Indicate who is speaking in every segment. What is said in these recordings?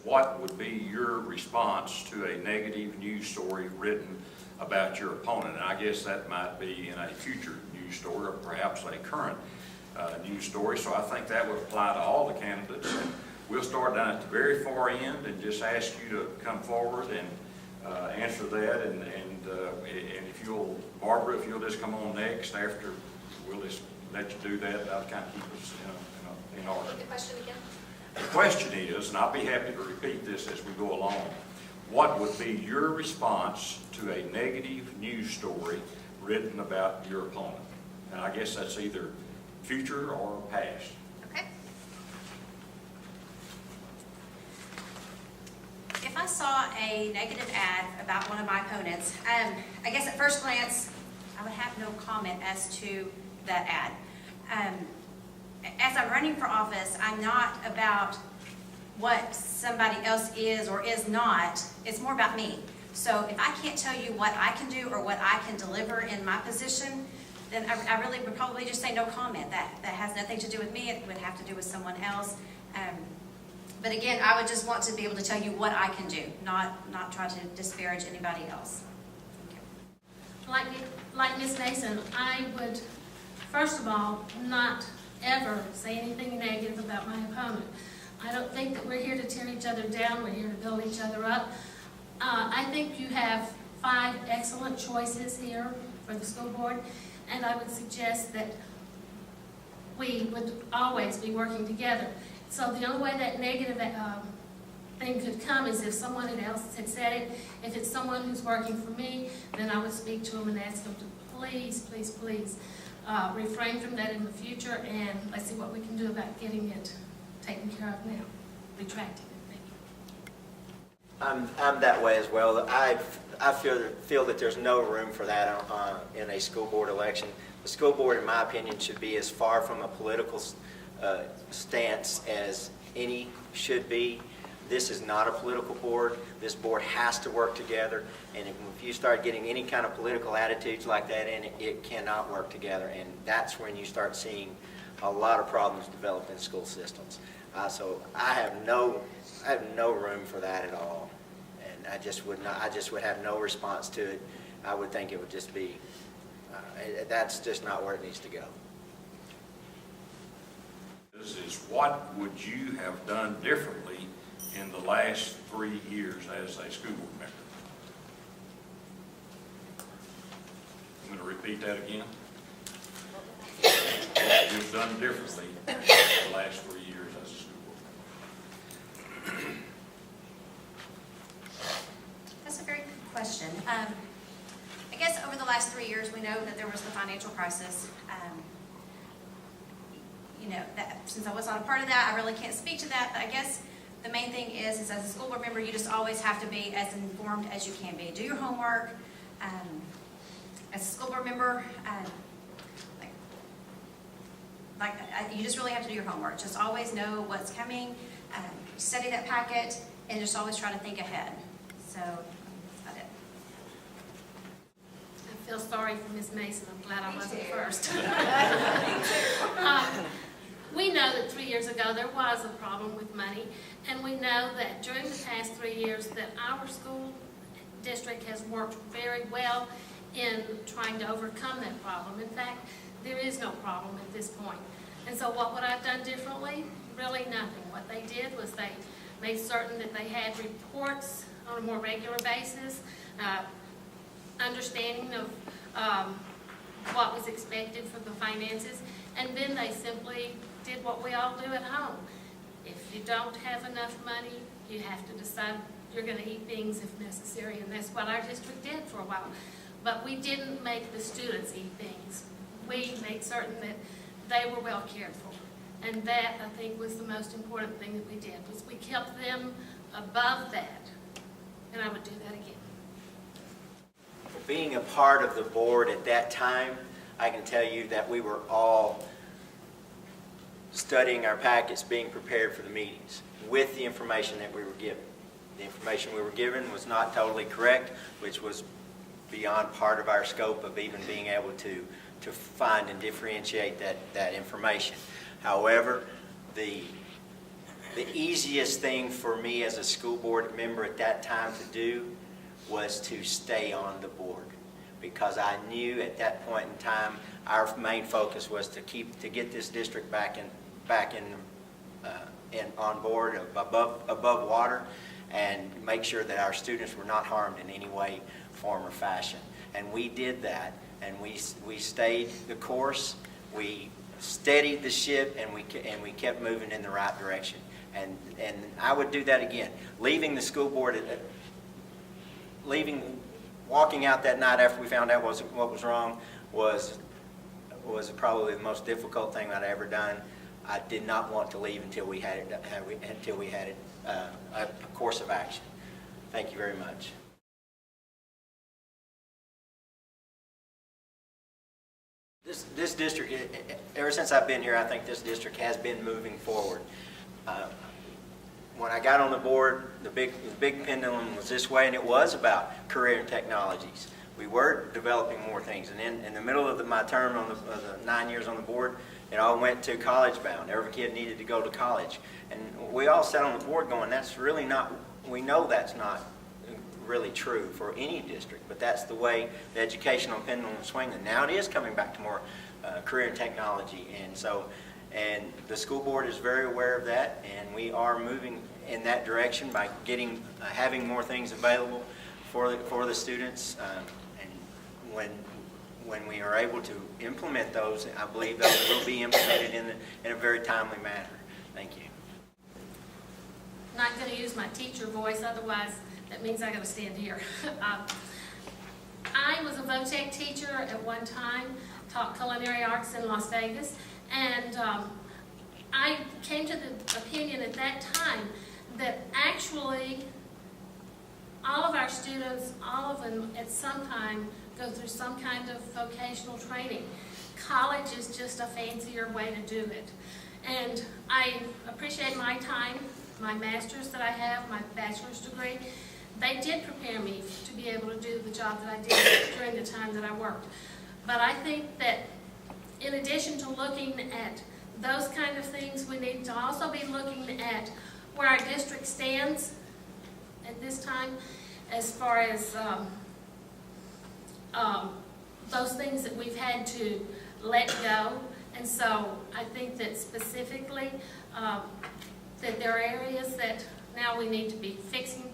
Speaker 1: what would be your response to a negative news story written about your opponent? And I guess that might be in a future news story or perhaps a current news story. So I think that would apply to all the candidates. And we'll start down at the very far end and just ask you to come forward and answer that. And if you'll, Barbara, if you'll just come on next after, we'll just let you do that. That'll kind of keep us in order.
Speaker 2: The question again?
Speaker 1: The question is, and I'll be happy to repeat this as we go along, what would be your response to a negative news story written about your opponent? And I guess that's either future or past.
Speaker 2: Okay. If I saw a negative ad about one of my opponents, I guess at first glance, I would have no comment as to that ad. As I'm running for office, I'm not about what somebody else is or is not. It's more about me. So if I can't tell you what I can do or what I can deliver in my position, then I really would probably just say no comment. That has nothing to do with me. It would have to do with someone else. But again, I would just want to be able to tell you what I can do, not try to disparage anybody else.
Speaker 3: Like Ms. Mason, I would, first of all, not ever say anything negative about my opponent. I don't think that we're here to tear each other down. We're here to build each other up. I think you have 5 excellent choices here for the school board, and I would suggest that we would always be working together. So the only way that negative thing could come is if someone else had said it. If it's someone who's working for me, then I would speak to them and ask them to please, please, please refrain from that in the future, and let's see what we can do about getting it taken care of now, retracting it. Thank you.
Speaker 4: I'm that way as well. I feel that there's no room for that in a school board election. The school board, in my opinion, should be as far from a political stance as any should be. This is not a political board. This board has to work together, and if you start getting any kind of political attitudes like that in it, it cannot work together, and that's when you start seeing a lot of problems develop in school systems. So I have no room for that at all, and I just would have no response to it. I would think it would just be, that's just not where it needs to go.
Speaker 1: This is what would you have done differently in the last 3 years as a school board member? I'm going to repeat that again. What you've done differently in the last 3 years as a school board member.
Speaker 2: That's a very good question. I guess over the last 3 years, we know that there was the financial crisis. Since I was not a part of that, I really can't speak to that, but I guess the main thing is as a school board member, you just always have to be as informed as you can be. Do your homework. As a school board member, you just really have to do your homework. Just always know what's coming, study that packet, and just always try to think ahead. So that's about it.
Speaker 3: I feel sorry for Ms. Mason. I'm glad I wasn't first. We know that 3 years ago there was a problem with money, and we know that during the past 3 years that our school district has worked very well in trying to overcome that problem. In fact, there is no problem at this point. And so what would I have done differently? Really nothing. What they did was they made certain that they had reports on a more regular basis, understanding of what was expected for the finances, and then they simply did what we all do at home. If you don't have enough money, you have to decide you're going to eat beans if necessary, and that's what our district did for a while. But we didn't make the students eat beans. We made certain that they were well cared for. And that, I think, was the most important thing that we did, was we kept them above that. And I would do that again.
Speaker 4: Being a part of the board at that time, I can tell you that we were all studying our packets, being prepared for the meetings with the information that we were given. The information we were given was not totally correct, which was beyond part of our scope of even being able to find and differentiate that information. However, the The easiest thing for me as a school board member at that time to do was to stay on the board, because I knew at that point in time our main focus was to get this district back on board, above water, and make sure that our students were not harmed in any way, form, or fashion. And we did that, and we stayed the course. We steadied the ship, and we kept moving in the right direction. And I would do that again. Leaving the school board, walking out that night after we found out what was wrong was probably the most difficult thing I'd ever done. I did not want to leave until we had a course of action. Thank you very much. This district, ever since I've been here, I think this district has been moving forward. When I got on the board, the big pendulum was this way, and it was about career and technologies. We were developing more things, and in the middle of my term of the 9 years on the board, it all went to college bound. Every kid needed to go to college, and we all sat on the board going, that's really not, we know that's not really true for any district, but that's the way the educational pendulum is swinging. Now it is coming back to more career and technology, and the school board is very aware of that, and we are moving in that direction by having more things available for the students. And when we are able to implement those, I believe those will be implemented in a very timely manner. Thank you.
Speaker 3: I'm not going to use my teacher voice, otherwise that means I got to stand here. I was a VOTEC teacher at one time, taught culinary arts in Las Vegas, and I came to the opinion at that time that actually all of our students, all of them at some time go through some kind of vocational training. College is just a fancier way to do it. And I appreciate my time, my master's that I have, my bachelor's degree. They did prepare me to be able to do the job that I did during the time that I worked. But I think that in addition to looking at those kind of things, we need to also be looking at where our district stands at this time as far as those things that we've had to let go. And so I think that specifically that there are areas that now we need to be fixing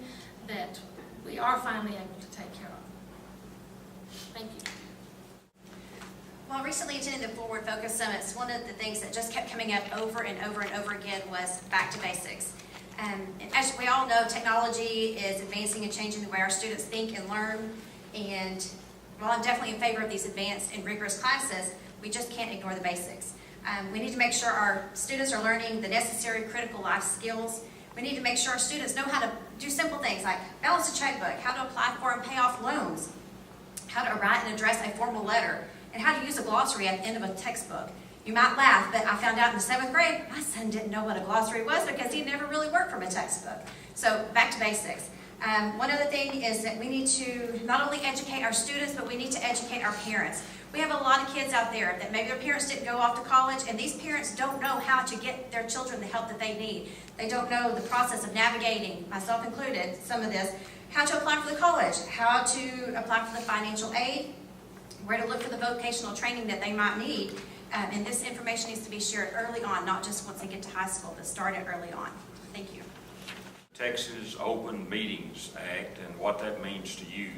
Speaker 3: that we are finally able to take care of. Thank you.
Speaker 2: While recently attending the Forward Focus Summits, one of the things that just kept coming up over and over and over again was back to basics. And as we all know, technology is advancing and changing the way our students think and learn. And while I'm definitely in favor of these advanced and rigorous classes, we just can't ignore the basics. We need to make sure our students are learning the necessary critical life skills. We need to make sure our students know how to do simple things like balance a checkbook, how to apply for and pay off loans, how to write and address a formal letter, and how to use a glossary at the end of a textbook. You might laugh, but I found out in the 7th grade, my son didn't know what a glossary was because he never really worked from a textbook. So back to basics. One other thing is that we need to not only educate our students, but we need to educate our parents. We have a lot of kids out there that maybe their parents didn't go off to college, and these parents don't know how to get their children the help that they need. They don't know the process of navigating, myself included, some of this, how to apply for the college, how to apply for the financial aid, where to look for the vocational training that they might need. And this information needs to be shared early on, not just once they get to high school, but started early on. Thank you.
Speaker 1: Texas Open Meetings Act and what that means to you,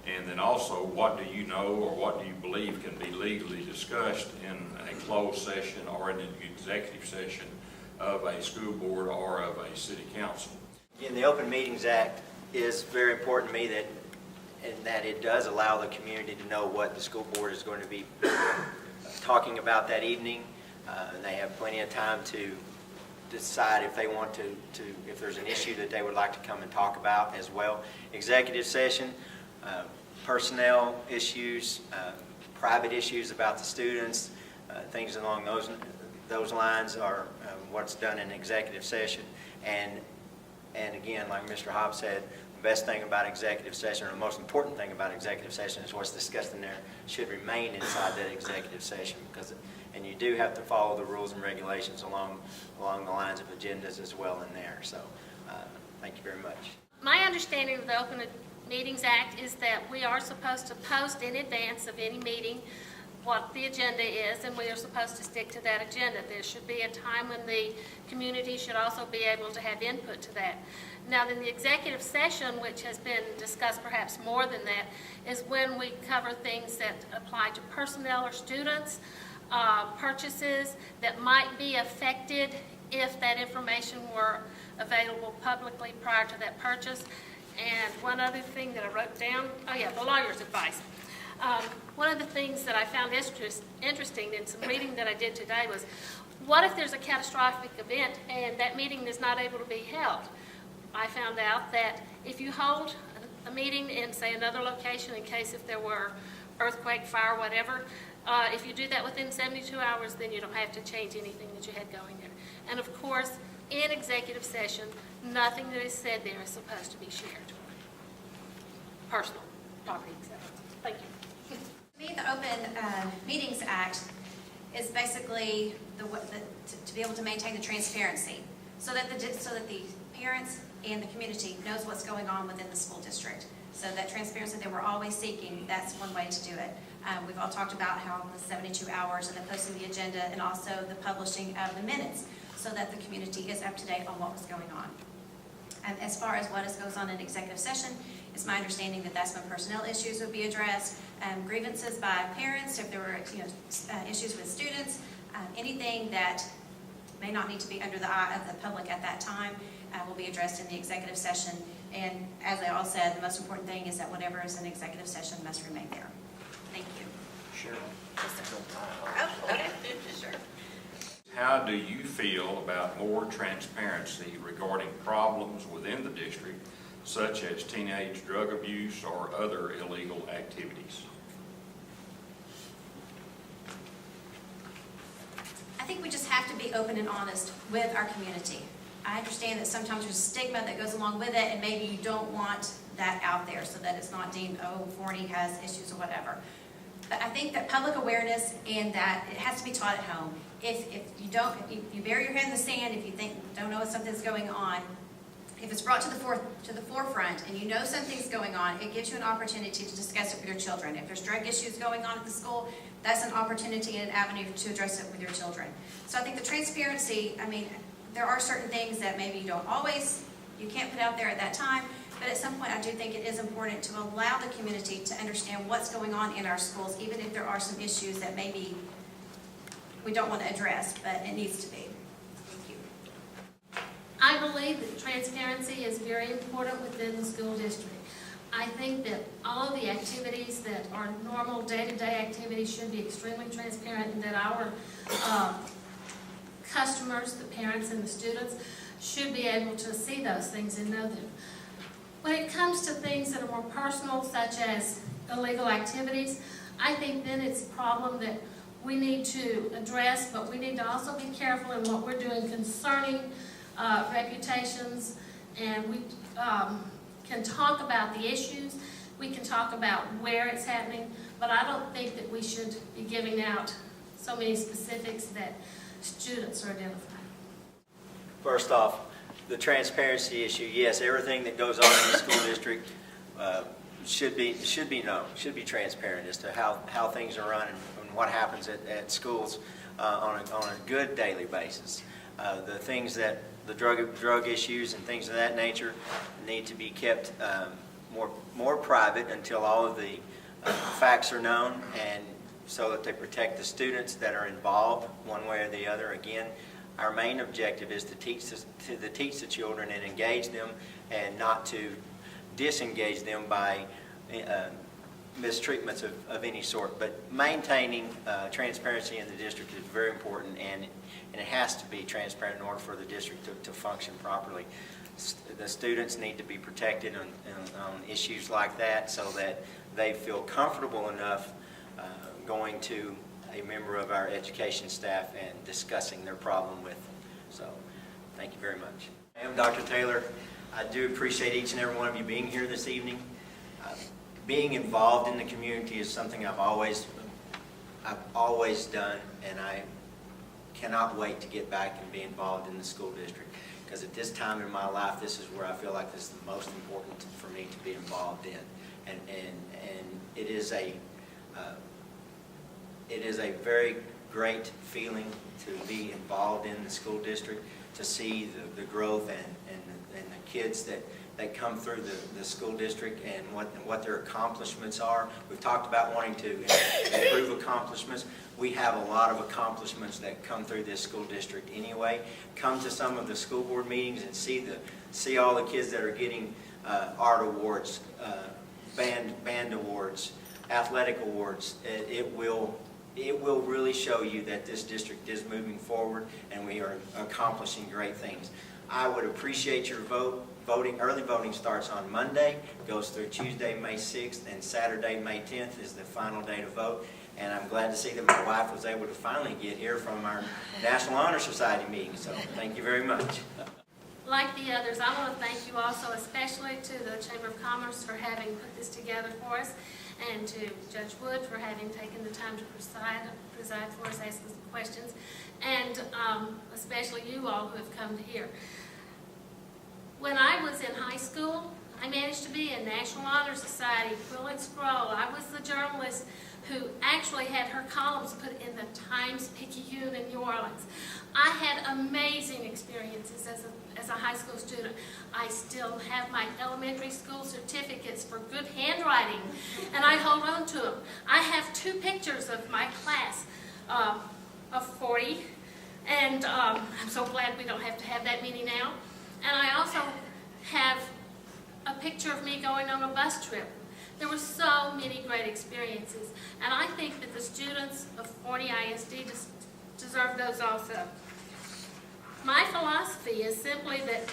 Speaker 1: and then also what do you know or what do you believe can be legally discussed in a closed session or in an executive session of a school board or of a city council.
Speaker 4: Again, the Open Meetings Act is very important to me that it does allow the community to know what the school board is going to be talking about that evening. They have plenty of time to decide if they want to if there's an issue that they would like to come and talk about as well. Executive session, personnel issues, private issues about the students, things along those lines are what's done in executive session. And again, like Mr. Hobbs said, the best thing about executive session, or the most important thing about executive session, is what's discussed in there should remain inside that executive session, because and you do have to follow the rules and regulations along the lines of agendas as well in there. So thank you very much.
Speaker 3: My understanding of the Open Meetings Act is that we are supposed to post in advance of any meeting what the agenda is, and we are supposed to stick to that agenda. There should be a time when the community should also be able to have input to that. Now, in the executive session, which has been discussed perhaps more than that, is when we cover things that apply to personnel or students, purchases that might be affected if that information were available publicly prior to that purchase. And one other thing that I wrote down, the lawyer's advice. One of the things that I found interesting in some reading that I did today was, what if there's a catastrophic event and that meeting is not able to be held? I found out that if you hold a meeting in, say, another location in case if there were earthquake, fire, whatever, if you do that within 72 hours, then you don't have to change anything that you had going there. And of course, in executive session, nothing that is said there is supposed to be shared. Personal property, etc. Thank you.
Speaker 2: To me, the Open Meetings Act is basically to be able to maintain the transparency so that the parents and the community knows what's going on within the school district. So that transparency that we're always seeking, that's one way to do it. We've all talked about how the 72 hours and the posting the agenda and also the publishing of the minutes so that the community is up to date on what was going on. And as far as what goes on in executive session, it's my understanding that that's when personnel issues would be addressed, grievances by parents, if there were issues with students, anything that may not need to be under the eye of the public at that time will be addressed in the executive session. And as I all said, the most important thing is that whatever is in executive session must remain there. Thank you.
Speaker 1: Cheryl?
Speaker 2: Oh, okay. Sure.
Speaker 1: How do you feel about more transparency regarding problems within the district, such as teenage drug abuse or other illegal activities?
Speaker 2: I think we just have to be open and honest with our community. I understand that sometimes there's stigma that goes along with it, and maybe you don't want that out there so that it's not deemed, oh, Forney has issues or whatever. But I think that public awareness and that it has to be taught at home. If you bury your head in the sand, if you don't know if something's going on, if it's brought to the forefront and you know something's going on, it gives you an opportunity to discuss it with your children. If there's drug issues going on at the school, that's an opportunity and an avenue to address it with your children. So I think the transparency, there are certain things that maybe you can't put out there at that time, but at some point I do think it is important to allow the community to understand what's going on in our schools, even if there are some issues that maybe we don't want to address, but it needs to be. Thank you.
Speaker 3: I believe that transparency is very important within the school district. I think that all of the activities that are normal day-to-day activities should be extremely transparent, and that our customers, the parents and the students, should be able to see those things and know them. When it comes to things that are more personal, such as illegal activities, I think then it's a problem that we need to address, but we need to also be careful in what we're doing concerning reputations, and we can talk about the issues, we can talk about where it's happening, but I don't think that we should be giving out so many specifics that students are identifying.
Speaker 4: First off, the transparency issue, yes, everything that goes on in the school district should be known, should be transparent as to how things are run and what happens at schools on a good daily basis. The things that the drug issues and things of that nature need to be kept more private until all of the facts are known, and so that they protect the students that are involved one way or the other. Again, our main objective is to teach the children and engage them, and not to disengage them by mistreatments of any sort. But maintaining transparency in the district is very important, and it has to be transparent in order for the district to function properly. The students need to be protected on issues like that, so that they feel comfortable enough going to a member of our education staff and discussing their problem with them. So, thank you very much. I am Dr. Taylor. I do appreciate each and every one of you being here this evening. Being involved in the community is something I've always I've always done, and I cannot wait to get back and be involved in the school district. Because at this time in my life, this is where I feel like this is the most important for me to be involved in. And it is a very great feeling to be involved in the school district, to see the growth and the kids that come through the school district and what their accomplishments are. We've talked about wanting to improve accomplishments. We have a lot of accomplishments that come through this school district anyway. Come to some of the school board meetings and see all the kids that are getting art awards, band awards, athletic awards. It will really show you that this district is moving forward and we are accomplishing great things. I would appreciate your vote. Early voting starts on Monday, goes through Tuesday, May 6th, and Saturday, May 10th is the final day to vote. And I'm glad to see that my wife was able to finally get here from our National Honor Society meeting. So thank you very much.
Speaker 3: Like the others, I want to thank you also, especially to the Chamber of Commerce for having put this together for us, and to Judge Wood for having taken the time to preside for us, ask us questions, and especially you all who have come to hear. When I was in high school, I managed to be in National Honor Society, Quill and Scroll. I was the journalist who actually had her columns put in the Times-Picayune in New Orleans. I had amazing experiences as a high school student. I still have my elementary school certificates for good handwriting, and I hold on to them. I have 2 pictures of my class of 40, and I'm so glad we don't have to have that many now. And I also have a picture of me going on a bus trip. There were so many great experiences, and I think that the students of Forney ISD deserve those also. My philosophy is simply that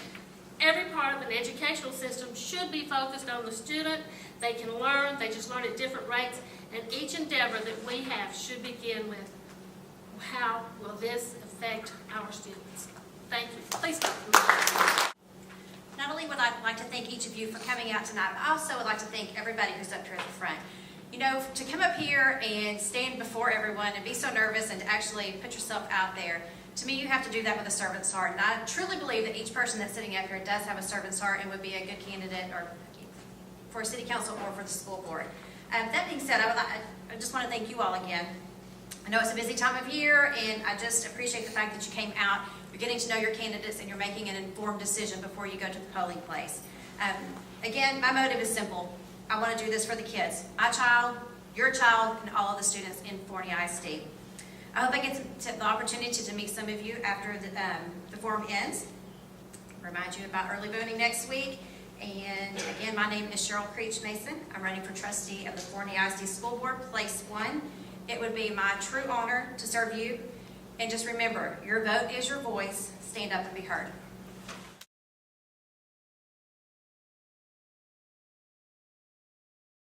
Speaker 3: every part of an educational system should be focused on the student. They can learn, they just learn at different rates, and each endeavor that we have should begin with, how will this affect our students? Thank you. Please stop.
Speaker 2: Not only would I like to thank each of you for coming out tonight, I also would like to thank everybody who's up here at the front. You know, to come up here and stand before everyone and be so nervous and to actually put yourself out there, to me, you have to do that with a servant's heart. And I truly believe that each person that's sitting up here does have a servant's heart and would be a good candidate or for city council or for the school board. That being said, I just want to thank you all again. I know it's a busy time of year, and I just appreciate the fact that you came out. You're getting to know your candidates, and you're making an informed decision before you go to the polling place. Again, my motive is simple. I want to do this for the kids. My child, your child, and all of the students in Forney ISD. I hope I get the opportunity to meet some of you after the forum ends. Remind you about early voting next week. And again, my name is Cheryl Creech Mason. I'm running for trustee of the Forney ISD School Board, Place 1. It would be my true honor to serve you. And just remember, your vote is your voice. Stand up and be heard.